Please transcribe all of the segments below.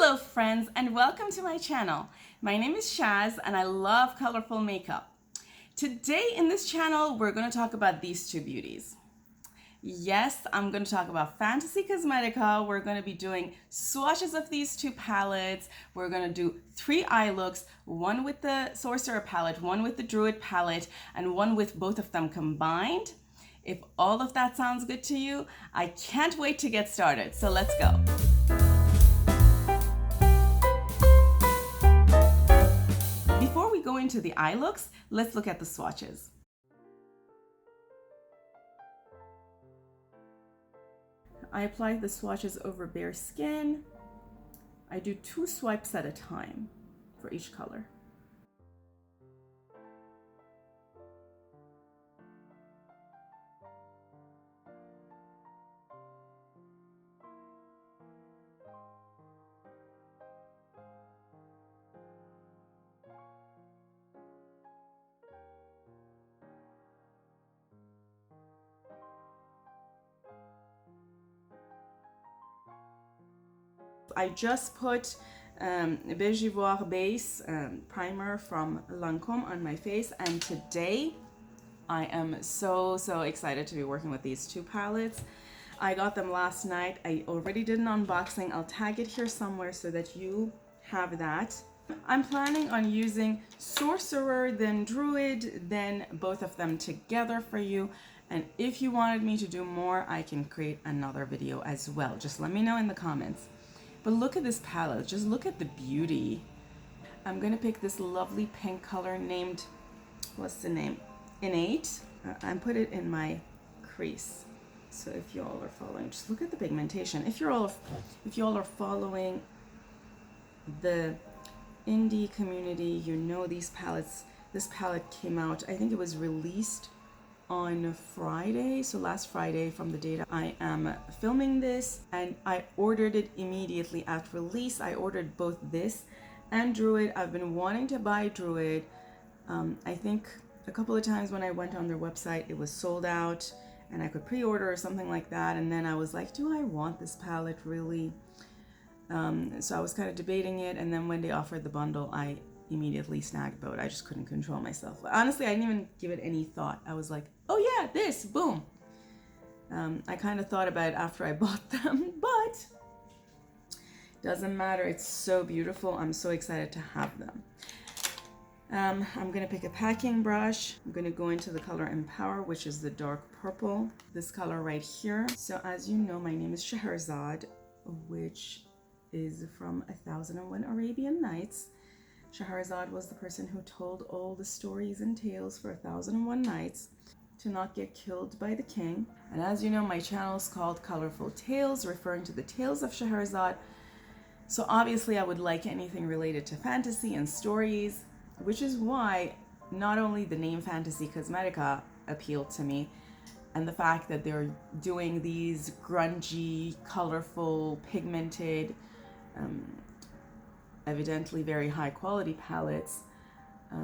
Hello friends and welcome to my channel. My name is Shaz and I love colorful makeup. Today in this channel we're going to talk about these two beauties. Yes, I'm going to talk about Fantasy Cosmetica. We're going to be doing swatches of these two palettes. We're going to do 3 eye looks, one with the Sorcerer palette, one with the Druid palette, and one with both of them combined. If all of that sounds good to you, I can't wait to get started. So let's go. Before we go into the eye looks, let's look at the swatches. I apply the swatches over bare skin. I do 2 swipes at a time for each color. I just put Beige Ivoire Base primer from Lancome on my face, and today I am so excited to be working with these 2 palettes. I got them last night. I already did an unboxing. I'll tag it here somewhere so that you have that. I'm planning on using Sorcerer, then Druid, then both of them together for you. And if you wanted me to do more, I can create another video as well. Just let me know in the comments. But look at this palette, just look at the beauty. I'm gonna pick this lovely pink color named, what's the name? Innate. And put it in my crease. So if you all are following, just look at the pigmentation. If you all are following the indie community, you know these palettes, this palette came out, I think it was released on Friday, so last Friday from the date I am filming this, and I ordered it immediately at release. I ordered both this and Druid. I've been wanting to buy Druid. I think a couple of times when I went on their website it was sold out and I could pre-order or something like that, and then I was like, do I want this palette really? So I was kind of debating it, and then when they offered the bundle I immediately snagged both. I just couldn't control myself. Honestly, I didn't even give it any thought. I was like, oh yeah, this, boom. I kind of thought about it after I bought them, but doesn't matter. It's so beautiful. I'm so excited to have them. I'm gonna pick a packing brush. I'm gonna go into the color Empower, which is the dark purple, this color right here. So as you know, my name is Scheherazade, which is from 1001 Arabian Nights. Scheherazade was the person who told all the stories and tales for 1001 Nights to not get killed by the king. And as you know, my channel is called Colorful Tales, referring to the tales of Scheherazade. So obviously I would like anything related to fantasy and stories, which is why not only the name Fantasy Cosmetica appealed to me, and the fact that they're doing these grungy, colorful, pigmented, evidently very high quality palettes.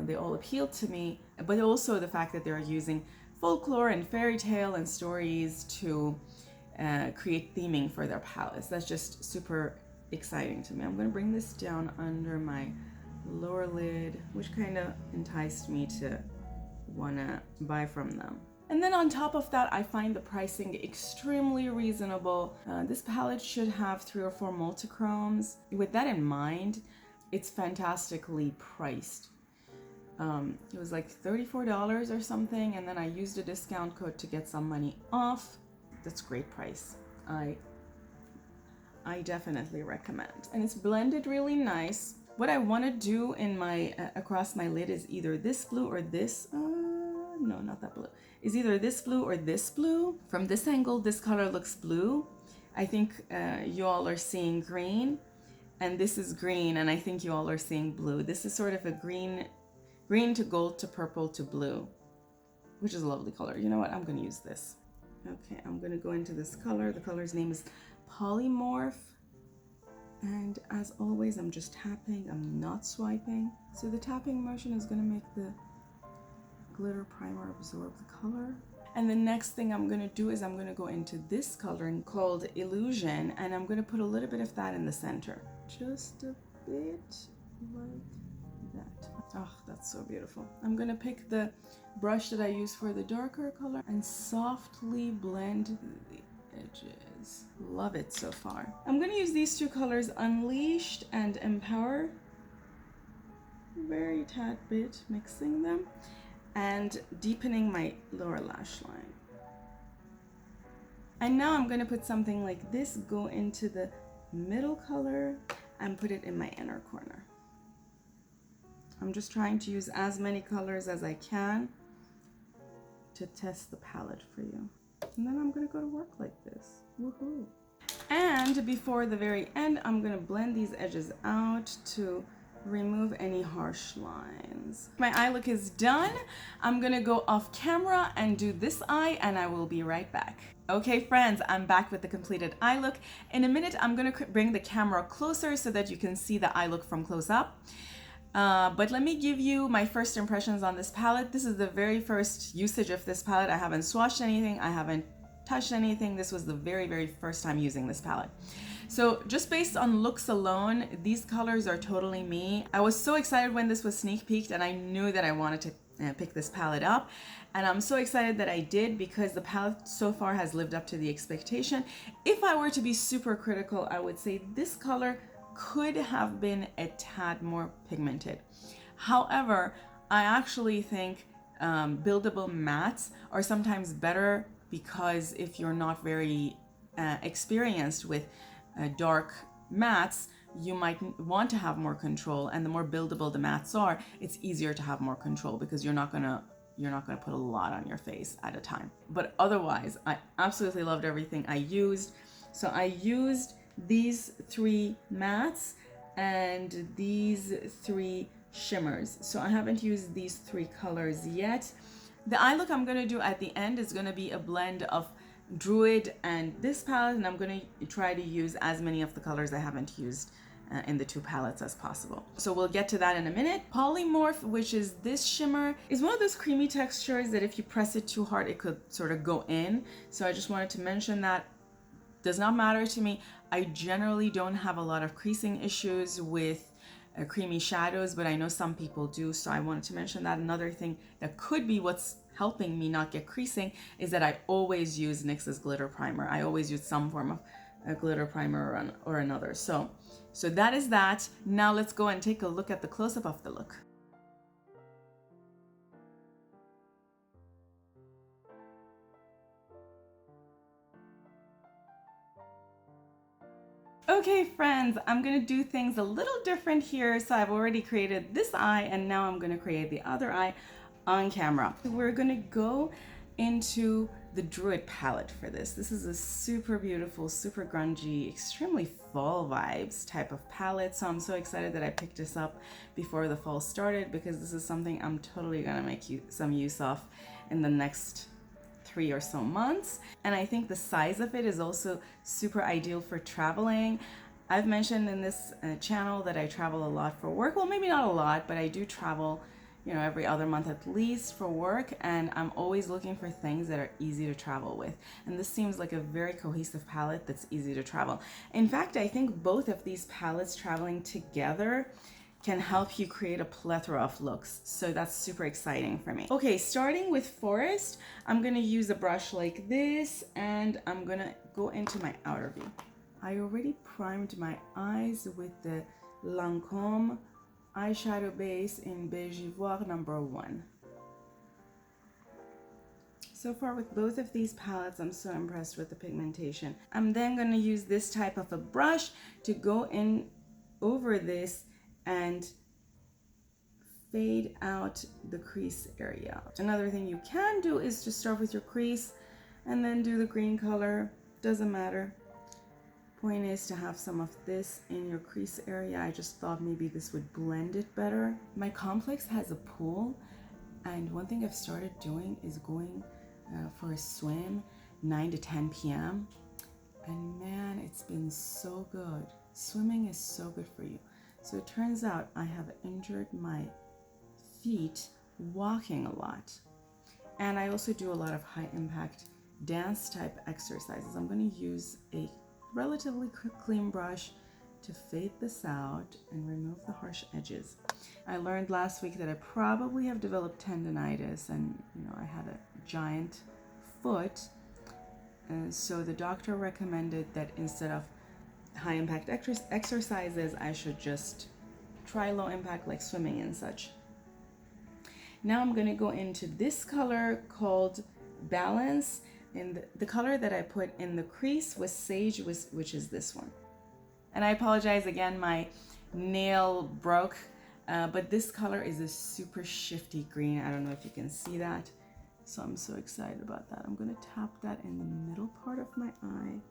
They all appealed to me, but also the fact that they're using folklore and fairy tale and stories to create theming for their palettes. That's just super exciting to me. I'm going to bring this down under my lower lid, which kind of enticed me to want to buy from them. And then on top of that, I find the pricing extremely reasonable. This palette should have 3 or 4 multichromes. With that in mind, it's fantastically priced. It was like $34 or something, and then I used a discount code to get some money off. That's great price. I definitely recommend. And it's blended really nice. What I want to do in my across my lid is either this blue or this. No, not that blue. Is either this blue or this blue. From this angle, this color looks blue. I think you all are seeing green, and this is green, and I think you all are seeing blue. This is sort of a green to gold to purple to blue, which is a lovely color. You know what? I'm going to use this. Okay, I'm going to go into this color. The color's name is Polymorph. And as always, I'm just tapping. I'm not swiping. So the tapping motion is going to make the glitter primer absorb the color. And the next thing I'm going to do is I'm going to go into this color called Illusion, and I'm going to put a little bit of that in the center, just a bit like that. Oh, that's so beautiful. I'm gonna pick the brush that I use for the darker color and softly blend the edges. Love it so far. I'm gonna use these two colors, Unleashed and Empower. Very tad bit, mixing them and deepening my lower lash line. And now I'm gonna put something like this, go into the middle color and put it in my inner corner. I'm just trying to use as many colors as I can to test the palette for you. And then I'm gonna go to work like this. Woohoo! And before the very end, I'm gonna blend these edges out to remove any harsh lines. My eye look is done. I'm gonna go off camera and do this eye, and I will be right back. Okay friends, I'm back with the completed eye look. In a minute, I'm gonna bring the camera closer so that you can see the eye look from close up. But let me give you my first impressions on this palette. This is the very first usage of this palette. I haven't swatched anything, I haven't touched anything. This was the very first time using this palette. So just based on looks alone, these colors are totally me. I was so excited when this was sneak peeked, and I knew that I wanted to pick this palette up. And I'm so excited that I did, because the palette so far has lived up to the expectation. If I were to be super critical, I would say this color could have been a tad more pigmented. However, I actually think buildable mattes are sometimes better, because if you're not very experienced with dark mattes, you might want to have more control, and the more buildable the mattes are, it's easier to have more control, because you're not gonna put a lot on your face at a time. But otherwise, I absolutely loved everything I used. So I used these 3 mattes and these 3 shimmers. So I haven't used these 3 colors yet. The eye look I'm gonna do at the end is gonna be a blend of Druid and this palette, and I'm going to try to use as many of the colors I haven't used in the 2 palettes as possible. So we'll get to that in a minute. Polymorph, which is this shimmer, is one of those creamy textures that if you press it too hard, it could sort of go in. So I just wanted to mention that. Does not matter to me. I generally don't have a lot of creasing issues with creamy shadows, but I know some people do, so I wanted to mention that. Another thing that could be what's helping me not get creasing is that I always use NYX's glitter primer. I always use some form of a glitter primer or another. So that is that. Now let's go and take a look at the close-up of the look. Okay friends, I'm gonna do things a little different here. So I've already created this eye, and now I'm gonna create the other eye on camera. We're gonna go into the Druid palette for this. This is a super beautiful, super grungy, extremely fall vibes type of palette. So I'm so excited that I picked this up before the fall started, because this is something I'm totally gonna make some use of in the next 3 or so months. And I think the size of it is also super ideal for traveling. I've mentioned in this channel that I travel a lot for work. Well, maybe not a lot, but I do travel, you know, every other month at least for work, and I'm always looking for things that are easy to travel with. And this seems like a very cohesive palette that's easy to travel. In fact, I think both of these palettes traveling together can help you create a plethora of looks. So that's super exciting for me. Okay, starting with Forest, I'm gonna use a brush like this, and I'm gonna go into my outer V. I already primed my eyes with the Lancome eyeshadow base in Beige Ivoire number 1. So far with both of these palettes, I'm so impressed with the pigmentation. I'm then gonna use this type of a brush to go in over this and fade out the crease area. Another thing you can do is just start with your crease and then do the green color. Doesn't matter. Point is to have some of this in your crease area. I just thought maybe this would blend it better. My complex has a pool, and one thing I've started doing is going for a swim 9 to 10 p.m. and man, it's been so good. Swimming is so good for you. So it turns out I have injured my feet walking a lot. And I also do a lot of high impact dance type exercises. I'm going to use a relatively clean brush to fade this out and remove the harsh edges. I learned last week that I probably have developed tendonitis, and I had a giant foot, and so the doctor recommended that instead of high impact exercises, I should just try low impact like swimming and such. Now I'm going to go into this color called Balance, and the color that I put in the crease was Sage, which is this one. And I apologize again, my nail broke, but this color is a super shifty green. I don't know if you can see that, so I'm so excited about that. I'm going to tap that in the middle part of my eye.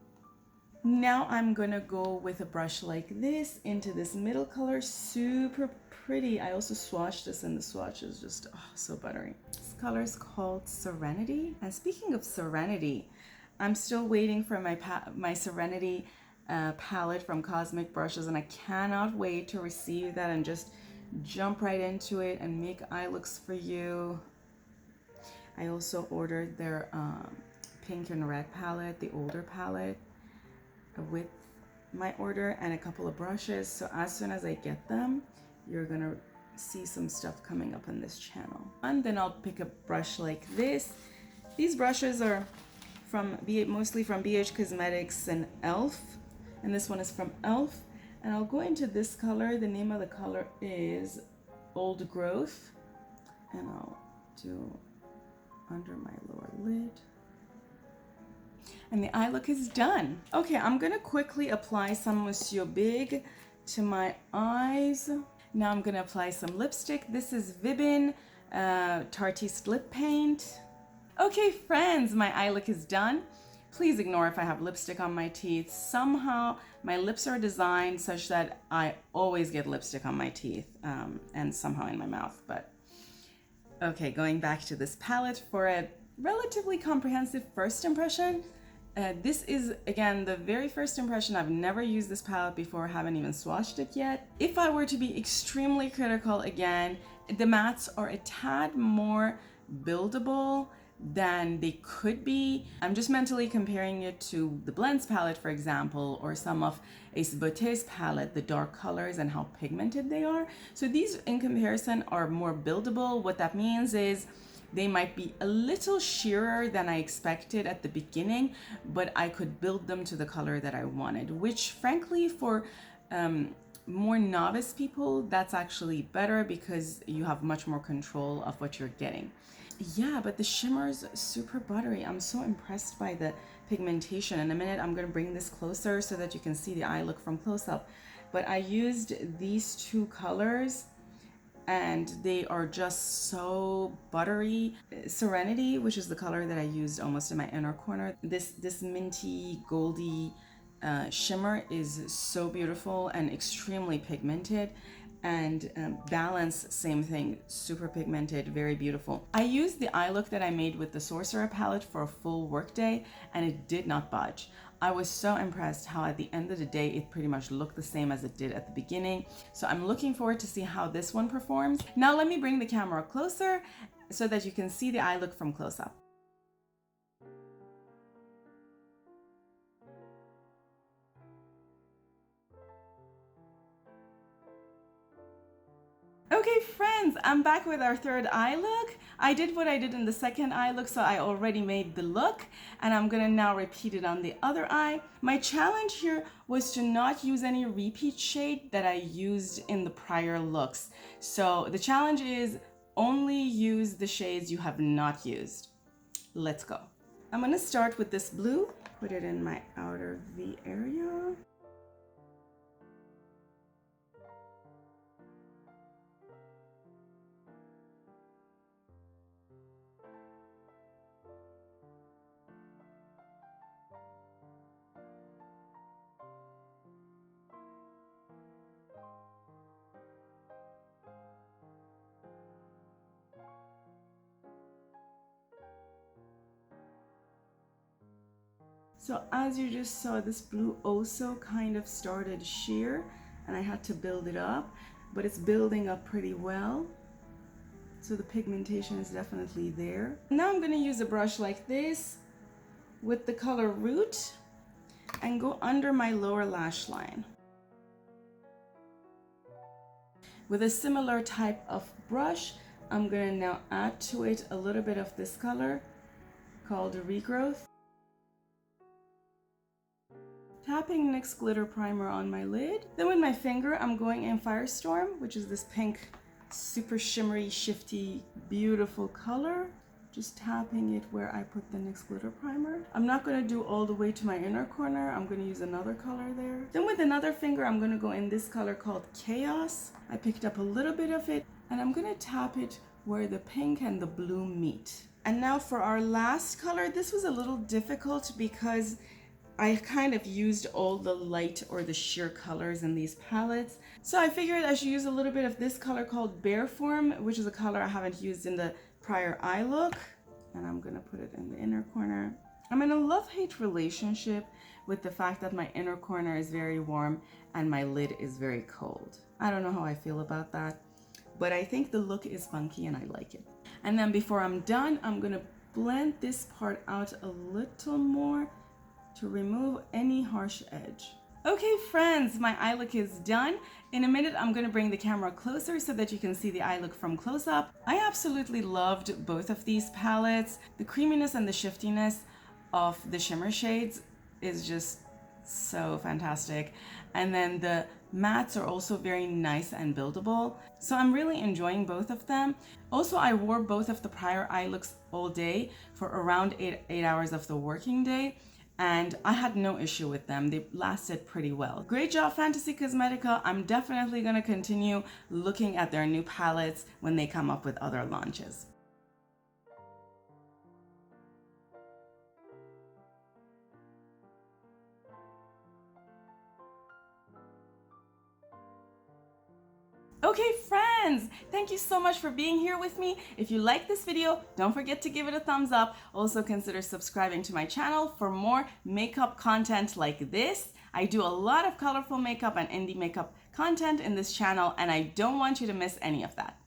Now I'm going to go with a brush like this into this middle color, super pretty. I also swatched this, and the swatch is just so buttery. This color is called Serenity. And speaking of Serenity, I'm still waiting for my Serenity palette from Cosmic Brushes, and I cannot wait to receive that and just jump right into it and make eye looks for you. I also ordered their pink and red palette, the older palette, with my order, and a couple of brushes. So as soon as I get them, you're gonna see some stuff coming up on this channel. And then I'll pick a brush like this. These brushes are mostly from BH Cosmetics and e.l.f. And this one is from e.l.f. And I'll go into this color. The name of the color is Old Growth. And I'll do under my lower lid. And the eye look is done. Okay, I'm gonna quickly apply some Monsieur Big to my eyes. Now I'm gonna apply some lipstick. This is Vibin Tartiste Lip Paint. Okay, friends, my eye look is done. Please ignore if I have lipstick on my teeth. Somehow my lips are designed such that I always get lipstick on my teeth and somehow in my mouth. But okay, going back to this palette for a relatively comprehensive first impression. This is, again, the very first impression. I've never used this palette before, haven't even swatched it yet. If I were to be extremely critical, again, the mattes are a tad more buildable than they could be. I'm just mentally comparing it to the Blends palette, for example, or some of Ace Beauté's palette, the dark colors and how pigmented they are. So these in comparison are more buildable. What that means is they might be a little sheerer than I expected at the beginning, but I could build them to the color that I wanted, which frankly for more novice people, that's actually better because you have much more control of what you're getting. Yeah, but the shimmer's super buttery. I'm so impressed by the pigmentation. In a minute, I'm gonna bring this closer so that you can see the eye look from close up. But I used these two colors and they are just so buttery. Serenity, which is the color that I used almost in my inner corner. This minty, goldy shimmer is so beautiful and extremely pigmented. And Balance, same thing, super pigmented, very beautiful. I used the eye look that I made with the Sorcerer palette for a full workday, and it did not budge. I was so impressed how at the end of the day, it pretty much looked the same as it did at the beginning. So I'm looking forward to see how this one performs. Now let me bring the camera closer so that you can see the eye look from close up. Okay friends, I'm back with our third eye look. I did what I did in the second eye look, so I already made the look, and I'm gonna now repeat it on the other eye. My challenge here was to not use any repeat shade that I used in the prior looks. So the challenge is only use the shades you have not used. Let's go. I'm gonna start with this blue, put it in my outer V area. So as you just saw, this blue also kind of started sheer and I had to build it up, but it's building up pretty well. So the pigmentation is definitely there. Now I'm gonna use a brush like this with the color Root and go under my lower lash line. With a similar type of brush, I'm gonna now add to it a little bit of this color called Regrowth. Tapping NYX glitter primer on my lid. Then with my finger, I'm going in Firestorm, which is this pink, super shimmery, shifty, beautiful color. Just tapping it where I put the NYX glitter primer. I'm not going to do all the way to my inner corner. I'm going to use another color there. Then with another finger, I'm going to go in this color called Chaos. I picked up a little bit of it and I'm going to tap it where the pink and the blue meet. And now for our last color, this was a little difficult because I kind of used all the light or the sheer colors in these palettes. So I figured I should use a little bit of this color called Bearform, which is a color I haven't used in the prior eye look. And I'm gonna put it in the inner corner. I'm in a love-hate relationship with the fact that my inner corner is very warm and my lid is very cold. I don't know how I feel about that, but I think the look is funky and I like it. And then before I'm done, I'm gonna blend this part out a little more to remove any harsh edge. Okay friends, my eye look is done. In a minute, I'm gonna bring the camera closer so that you can see the eye look from close up. I absolutely loved both of these palettes. The creaminess and the shiftiness of the shimmer shades is just so fantastic. And then the mattes are also very nice and buildable. So I'm really enjoying both of them. Also, I wore both of the prior eye looks all day for around eight hours of the working day. And I had no issue with them. They lasted pretty well. Great job, Fantasy Cosmetica. I'm definitely gonna continue looking at their new palettes when they come up with other launches. Okay friends, thank you so much for being here with me. If you like this video, don't forget to give it a thumbs up. Also consider subscribing to my channel for more makeup content like this. I do a lot of colorful makeup and indie makeup content in this channel and I don't want you to miss any of that.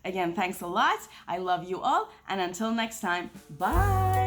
Again, thanks a lot. I love you all and until next time, bye.